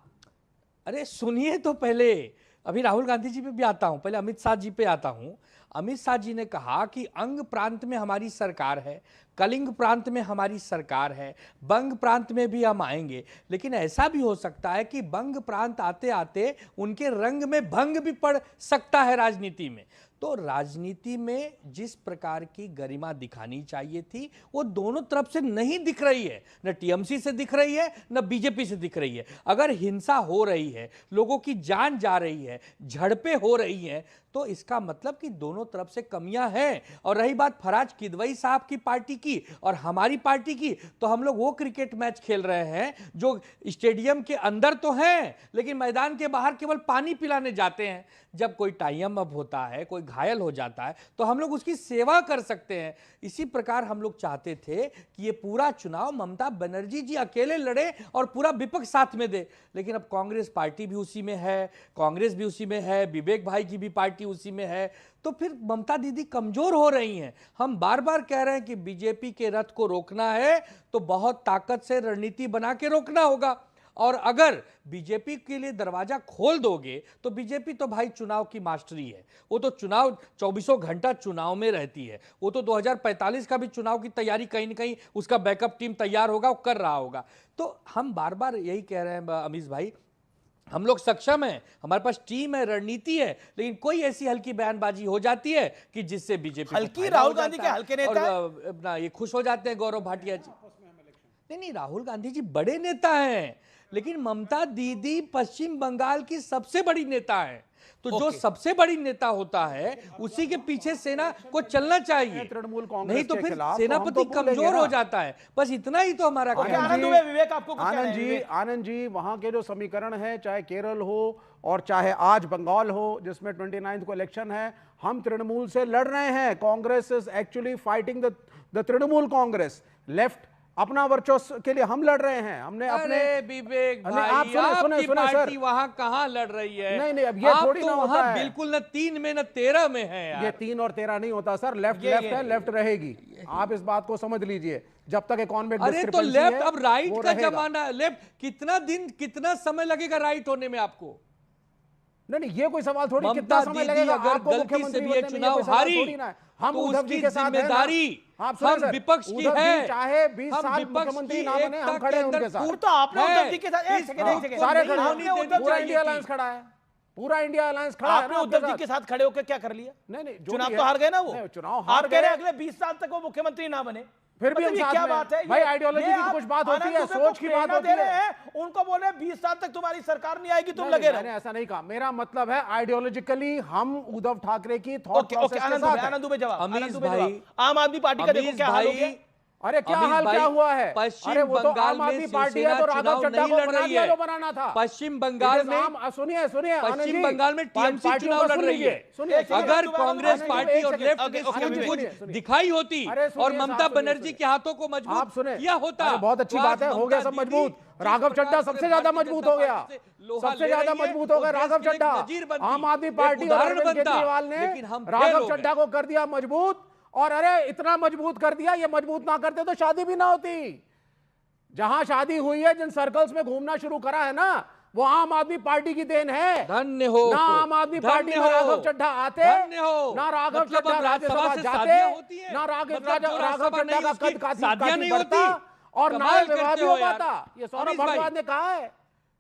अरे सुनिए तो पहले, अभी राहुल गांधी जी पे भी आता हूं, पहले अमित शाह जी पे आता हूं। अमित शाह जी ने कहा कि अंग प्रांत में हमारी सरकार है, कलिंग प्रांत में हमारी सरकार है, बंग प्रांत में भी हम आएंगे, लेकिन ऐसा भी हो सकता है कि बंग प्रांत आते आते उनके रंग में भंग भी पड़ सकता है राजनीति में। तो राजनीति में जिस प्रकार की गरिमा दिखानी चाहिए थी वो दोनों तरफ से नहीं दिख रही है, न टीएमसी से दिख रही है, न बीजेपी से दिख रही है। अगर हिंसा हो रही है, लोगों की जान जा रही है, झड़पें हो रही हैं, तो इसका मतलब कि दोनों तरफ से कमियां हैं। और रही बात फराज किदवई साहब की पार्टी की और हमारी पार्टी की, तो हम लोग वो क्रिकेट मैच खेल रहे हैं जो स्टेडियम के अंदर तो हैं लेकिन मैदान के बाहर केवल पानी पिलाने जाते हैं। जब कोई टाइम अप होता है, कोई घायल हो जाता है, तो हम लोग उसकी सेवा कर सकते हैं। इसी प्रकार हम लोग चाहते थे कि ये पूरा चुनाव ममता बनर्जी जी अकेले लड़े और पूरा विपक्ष साथ में दे, लेकिन अब कांग्रेस पार्टी भी उसी में है, कांग्रेस भी उसी में है, विवेक भाई की भी पार्टी उसी में है, तो फिर ममता दीदी कमजोर हो रही हैं। हम बार बार कह रहे हैं कि बीजेपी के रथ को रोकना है तो बहुत ताकत से रणनीति बना के रोकना होगा। और अगर बीजेपी के लिए दरवाजा खोल दोगे तो बीजेपी तो भाई चुनाव की मास्टरी है। वो तो चुनाव 24 घंटा चुनाव में रहती है। वो तो 2045 का भी चुनाव की तैयारी कहीं ना कहीं उसका बैकअप टीम तैयार होगा, वो कर रहा होगा। तो हम बार बार यही कह रहे हैं अमीश भाई, हम लोग सक्षम हैं, हमारे पास टीम है, रणनीति है, लेकिन कोई ऐसी हल्की बयानबाजी हो जाती है कि जिससे बीजेपी हल्की राहुल गांधी के हल्के नेता और अपना ये खुश हो जाते हैं गौरव भाटिया जी। नहीं, राहुल गांधी जी बड़े नेता हैं, लेकिन ममता दीदी पश्चिम बंगाल की सबसे बड़ी नेता है। तो जो सबसे बड़ी नेता होता है उसी के पीछे सेना को चलना चाहिए, तृणमूल कांग्रेस नहीं तो के फिर खिलाफ सेनापति तो हम तो कमजोर हो जाता है। बस इतना ही तो हमारा कहना है। आनंद दुबे, विवेक आपको कुछ कहना है? आनंद जी, वहां के जो समीकरण है, चाहे केरल हो और चाहे आज बंगाल हो जिसमें 29 को इलेक्शन है, हम तृणमूल से लड़ रहे हैं। Congress is actually fighting the Trinamool Congress. Left अपना वर्चस्व के लिए हम लड़ रहे हैं। हमने अपने विवेक नहीं, भाई, आप सुने आपकी सर। पार्टी वहां कहां लड़ रही है? नहीं, अब ये थोड़ी ना होता है। बिल्कुल न 3 में न 13 में है यार। ये 3 और 13 नहीं होता सर। लेफ्ट है, लेफ्ट रहेगी। आप इस बात को समझ लीजिए। जब तक इकोनॉमिक अरे तो लेफ्ट, अब राइट का जमाना। लेफ्ट कितना समय लगेगा राइट होने में आपको? नहीं, ये कोई सवाल थोड़ी कितना समय लगेगा। अगर आपको गलती से मुख्यमंत्री भी ये बनने में चुनाव कोई सवाल हारी थोड़ी ना है। हम तो उद्धव जी उसकी के साथ हैं ना। जिम्मेदारी आप सुनिए हम सर, विपक्ष की उद्धव जी है। चाहे 20 हम साल विपक्ष मुख्यमंत्री की ना बने, एकता हम खड़े हैं के उनके अंदर साथ। फूट तो आपने है। उद्धव जी के साथ एक सेकंड सारे खड़े आपने हैं। उद्धव पूरा जी इंडिया अलायंस खड़ा है। पूरा इंडिया अलायंस खड़ा है आपने ना उद्धव जी आपके के साथ खड़े होकर क्या कर लिया? नहीं, जो चुनाव भी तो है। हार गए ना वो। नहीं, चुनाव आप हार कह रहे गए। हैं अगले 20 साल तक वो मुख्यमंत्री ना बने। फिर भी हम मतलब ये साथ क्या में बात है? हैं। भाई आइडियोलॉजी की तो कुछ बात होती है, सोच की बात होती है। उनको बोले 20 साल तक तुम्हारी सरकार नहीं आएगी, तुम नहीं, लगे मैंने रहो। ऐसा नहीं कहा। मेरा मतलब है आइडियोलॉजिकली हम उद्धव ठाकरे की थॉट ओके, प्रोसेस के आनंद साथ दुबे, हैं। आनंद दुबे जवाब। अमीश आनंद दुबे भाई, जवाब। आम आदमी पार्टी का देखो अमीश क्या हाल हो गया। भाई, अरे क्या अमीश हाल भाई, क्या हुआ है? पश्चिम अरे वो तो बंगाल आम आदमी में पार्टी है, तो शिवसेना राघव चुनाव चड्ढा नहीं को लड़ बना रही दिया है। जो बनाना था। पश्चिम बंगाल में सुनिए आनंद पश्चिम जी, बंगाल में टीएमसी पार्टियों चुनाव का लड़ सुन रही लीजिए। है। सुनिए, अगर सुनिए, कांग्रेस सुनिए, पार्टी और एक लेफ्ट सेकंड, ने ओके, सूझबूझ सुनिए। दिखाई होती अरे सुनिए और साहब, ममता सुनिए, बनर्जी सुनिए। के हाथों को आप मजबूत सुने, किया होता। अरे बहुत अच्छी तो बात आज है, हो गया सब ममता मजबूत। दीदी राघव जिस चड्ढा प्रकार सबसे से ज्यादा भारतीय मजबूत जनता हो गया। पार्टी से लोहा सबसे ले ज्यादा रही है, मजबूत हो गया वो राघव देश के लिए चड्ढा। नजीर बनती, आम आदमी एक पार्टी और उदाहरण अरविंद बनता। केजरीवाल ने लेकिन हम फेल राघव हो गए। चड्ढा को कर दिया मजबूत। और अरे इतना मजबूत कर दिया, ये मजबूत ना करते तो शादी भी ना होती। जहां शादी हुई है, जिन सर्कल्स में घूमना शुरू करा है ना, वो आम आदमी पार्टी की देन है। धन्य हो। ना आम आदमी पार्टी में राघव चड्ढा आते, धन्य हो। ना राघव मतलब चड्ढा अब राज्यसभा राज्यसभा से जाते, शादियां होती हैं। ना मतलब जो राघव राज्यसभा चड्ढा नहीं का उसकी कद शादियां काफी नहीं बढ़ता होती। और कमाल नाल विवाह करते भी हो हो यार। पाता। ये सौरभ अमीश भाई, भारद्वाज ने कहा है,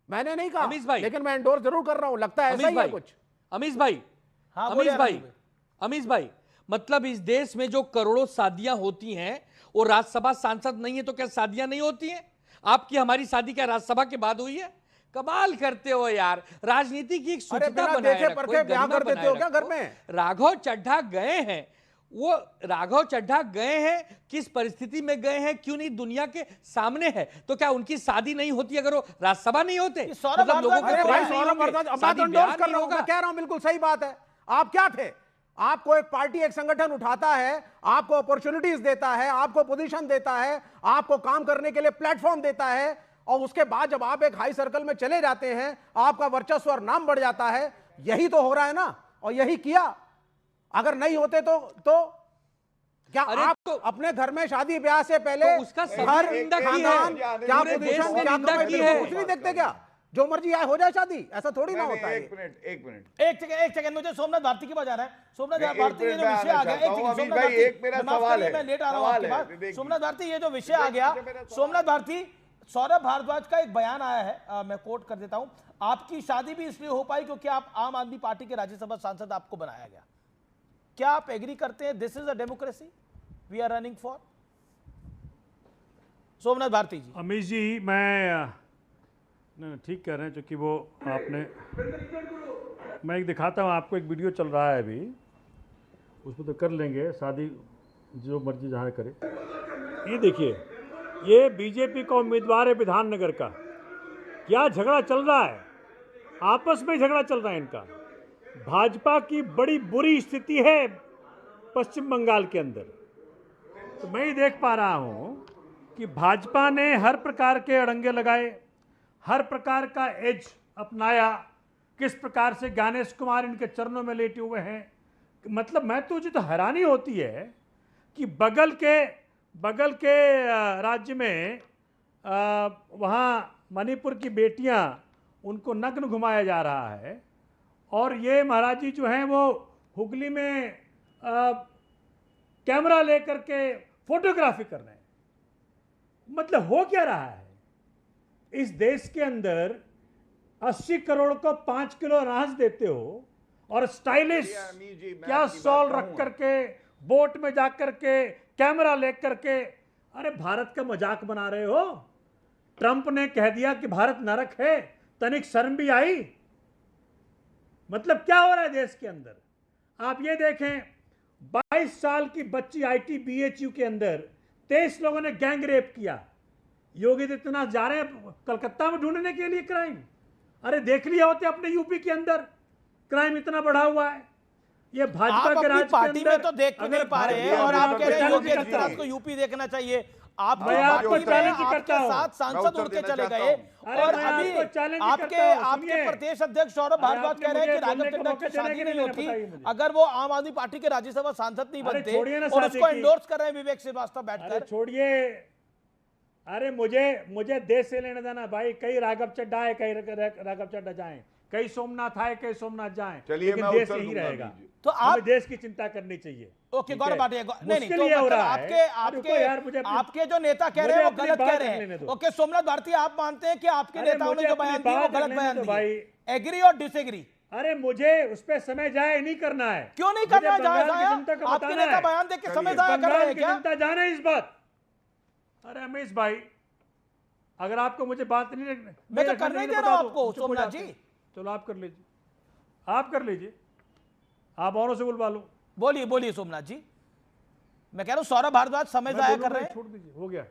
मैंने नहीं कहा। अमीश भाई, लेकिन मैं एंडोर्स जरूर कर रहा हूं। लगता है ऐसा ही है कुछ। अमीश भाई, हाँ, अमीश बोलिए भाई, आनंद दुबे। अमीश भाई, मतलब इस देश में जो करोड़ों शादियां होती हैं वो राज्यसभा सांसद नहीं है तो क्या शादियां नहीं होती हैं? आपकी हमारी शादी क्या राज्यसभा के बाद हुई है? कमाल करते हो यार। राजनीति की एक शुचिता बिना बनाए देखे रखो, परखे एक ब्याह गरिमा कर देते बनाए हो क्या घर रखो। में? राघव चड्ढा गए हैं, वो राघव चड्ढा गए हैं, किस परिस्थिति में गए हैं, क्यों नहीं दुनिया के सामने है। तो क्या उनकी शादी नहीं होती अगर वो राज्यसभा नहीं होते? ये सौरभ मतलब लोगों भारद्वाज को अरे भाई प्रेम नहीं सौरभ होंगे, भारद्वाज, शादी बात ब्याह एंडोर्स कर नहीं रहा हूं, होगा। मैं कह रहा हूं बिल्कुल सही बात है। आप क्या थे? आपको एक पार्टी, एक संगठन उठाता है, आपको अपॉर्चुनिटीज देता है, आपको पोजीशन देता है, आपको काम करने के लिए प्लेटफॉर्म देता है, और उसके बाद जब आप एक हाई सर्कल में चले जाते हैं, आपका वर्चस्व और नाम बढ़ जाता है। यही तो हो रहा है ना, और यही किया। अगर नहीं होते तो क्या अरे आप तो अपने घर में शादी ब्याह से पहले तो उसका सभी घर, निंदा की खानदान, है। क्या पूरे देश पोजीशन, ने क्या निंदा कमाई, की बिल्कुल है। कुछ नहीं देखते क्या? जो मर्जी आए हो जाए शादी, ऐसा थोड़ी ना होता है। एक मिनट एक सेकंड मुझे सोमनाथ भारती की बात आ रहा है। सोमनाथ नहीं, एक भारती ये जो मिनट विषय मैं आ गया, आना एक चाहता हूं, सेकंड अमीश भाई, एक मेरा सवाल है। मैं लेट आ रहा हूं आपके सवाल है, पास। विवेक सोमनाथ जी। भारती ये जो विषय आ गया, मुझे मेरा सवाल सोमनाथ भारती, सौरभ भारद्वाज का एक बयान आया है, मैं कोट कर देता हूं। आपकी शादी भी इसलिए हो पाई क्योंकि आप आम आदमी पार्टी के राज्यसभा सांसद, आपको बनाया गया। क्या आप एग्री करते हैं this is a democracy we are running for? Somnath Bharti ji. Amish ji, मैं नहीं ठीक कह रहे हैं, क्योंकि वो आपने, मैं एक दिखाता हूँ आपको, एक वीडियो चल रहा है अभी, उसमें तो कर लेंगे शादी जो मर्जी जहाँ करे। ये देखिए, ये बीजेपी का उम्मीदवार है विधाननगर का। क्या झगड़ा चल रहा है, आपस में झगड़ा चल रहा है इनका। भाजपा की बड़ी बुरी स्थिति है पश्चिम बंगाल के अंदर। तो मैं ये देख पा रहा हूँ कि भाजपा ने हर प्रकार के अड़ंगे लगाए, हर प्रकार का एज अपनाया, किस प्रकार से ज्ञानेश कुमार इनके चरणों में लेटे हुए हैं। मतलब मैं तो मुझे तो हैरानी होती है कि बगल के राज्य में वहाँ मणिपुर की बेटियां, उनको नग्न घुमाया जा रहा है, और ये महाराज जी जो हैं वो हुगली में कैमरा लेकर के फोटोग्राफी कर रहे हैं। मतलब हो क्या रहा है इस देश के अंदर? 80 करोड़ को 5 किलो अनाज देते हो और स्टाइलिश अमीर जी, मैं क्या आपकी बात सॉल रख कहूं। करके बोट में जाकर के कैमरा लेकर के, अरे भारत का मजाक बना रहे हो। ट्रंप ने कह दिया कि भारत नरक है, तनिक शर्म भी आई? मतलब क्या हो रहा है देश के अंदर? आप ये देखें, 22 साल की बच्ची ITBHU के अंदर 23 लोगों ने गैंग रेप किया। योगी आदित्यनाथ जा रहे हैं कलकत्ता में ढूंढने के लिए क्राइम। अरे देख लिया होते अपने यूपी के अंदर, क्राइम इतना बढ़ा हुआ है। ये आप भाजपा के अपनी राज के पार्टी अंदर में तो देख अगर नहीं पा रहे हैं भाजपा और आप कह रहे हैं चैलेंज योगी करता आदित्यनाथ हूं। को यूपी देखना चाहिए। आपकी मैं आपको पार्टी में चैलेंज आपके करता हूं। साथ मैं सांसद उत्तर उड़ के देना चले चाहता गए हूं। अरे और मैं अभी आपको चैलेंज आपके करता हूं, आपके सुनिए। प्रदेश अध्यक्ष सौरभ अरे भारद्वाज आपने कह रहे हैं मुझे कि राघव बोलने का चड्ढा मौका की देना शादी कि नहीं नहीं होती बताइए मुझे। अगर वो आम आदमी पार्टी के राज्यसभा सांसद नहीं अरे बनते छोड़िए ना और शादी उसको की। एंडोर्स कर रहे हैं विवेक श्रीवास्तव अरे बैठकर। छोड़िए, अरे मुझे देश से लेना देना भाई। कई राघव चड्ढा है, कई राघव चड्ढा जाए, कई सोमनाथ आए, कई सोमनाथ जाए, चलिए, लेकिन मैं देश उत्तर यही दूंगा रहेगा। अभी जी। तो आप हमें देश की चिंता करनी चाहिए। ओके, ठीक गौर है? बात है। नहीं नहीं, मुश्किल तो ये हो मतलब रहा है। आपके रुको यार, मुझे अपनी- आपके जो नेता कह रहे हैं वो मुझे अपनी गलत कह बात रहे करने हैं। दो। ओके, सोमनाथ भारती, आप मानते हैं कि आपके अरे नेताओं ने मुझे जो अपनी बयान दिया वो बात गलत करने बयान दो दिया? भाई। एग्री और डिसएग्री? अरे मुझे उस पर समय जाए नहीं करना है। क्यों नहीं मुझे करना है? बंगाल की जाया जनता को आपके बताना नेता है। बयान देख के समय चलिए। जाया कर रहे बंगाल हैं की क्या? जनता जाने इस बात। अरे अमीश भाई, अगर आपको मुझे बात नहीं मैं तो कर नहीं दे रहा हूं आपको, सोमनाथ जी। चलो आप कर लीजिए, आप कर लीजिए, आप औरों से बुलवा लो। बोलिए बोलिए सोमनाथ जी। मैं कह रहा हूं सौरभ भारद्वाज समय मैं जाया बोलूंगा, कर रहे हैं। छोड़ दीजिए, हो गया।